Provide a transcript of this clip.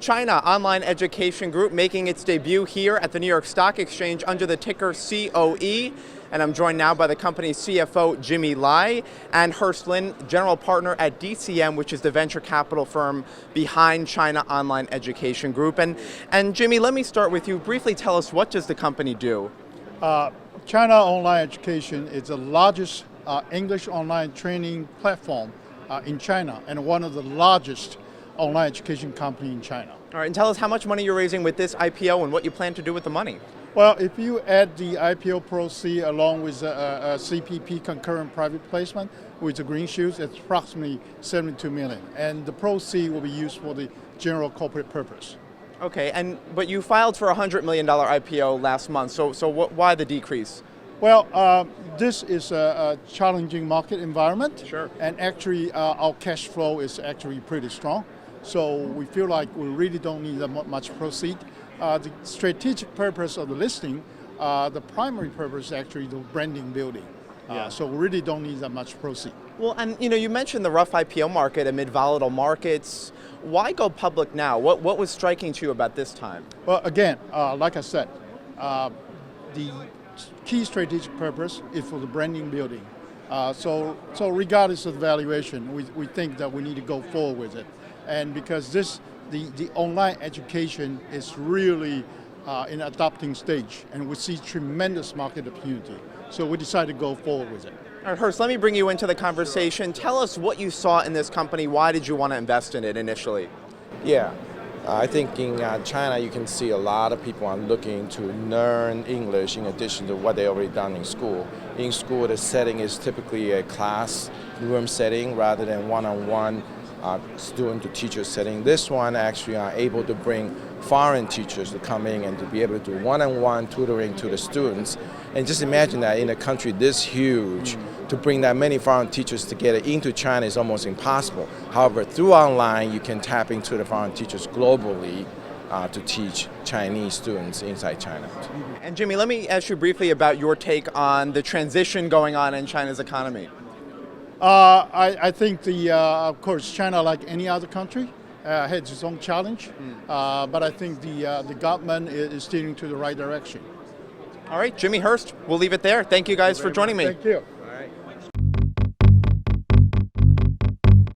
China online education group making its debut here at the New York Stock Exchange under the ticker COE. And I'm joined now by the company's CFO, Jimmy Lai, and Hurst Lin, general partner at DCM, which is the venture capital firm behind China Online Education Group. And Jimmy, let me start with you. Briefly tell us, what does the company do? China Online Education is the largest English online training platform in China and one of the largest online education company in China. All right, and tell us how much money you're raising with this IPO and what you plan to do with the money. Well, if you add the IPO proceeds along with a CPP concurrent private placement with the green shoes, it's approximately 72 million. And the proceeds will be used for the general corporate purpose. Okay, but you filed for a $100 million IPO last month, so why the decrease? Well, this is a challenging market environment. Sure. And actually, our cash flow is actually pretty strong. So we feel like we really don't need that much proceed. The strategic purpose of the listing, the primary purpose is actually the branding building. So we really don't need that much proceed. Well, and you mentioned the rough IPO market amid volatile markets. Why go public now? What was striking to you about this time? Well, again, like I said, the key strategic purpose is for the branding building. So regardless of the valuation, we think that we need to go forward with it. And because the online education is really in adopting stage, and we see tremendous market opportunity. So we decided to go forward with it. All right, Hurst, let me bring you into the conversation. Tell us what you saw in this company. Why did you want to invest in it initially? Yeah, I think in China you can see a lot of people are looking to learn English in addition to what they already done in school. In school, the setting is typically a classroom setting rather than one-on-one student to teacher setting. This one actually are able to bring foreign teachers to come in and to be able to do one-on-one tutoring to the students. And just imagine that in a country this huge, to bring that many foreign teachers together into China is almost impossible. However, through online, you can tap into the foreign teachers globally to teach Chinese students inside China. And Jimmy, let me ask you briefly about your take on the transition going on in China's economy. I think of course, China, like any other country, has its own challenge. But I think the government is steering to the right direction. All right, Jimmy Hurst, we'll leave it there. Thank you guys for joining me. Thank you.